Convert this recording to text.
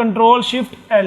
Ctrl+Shift+L۔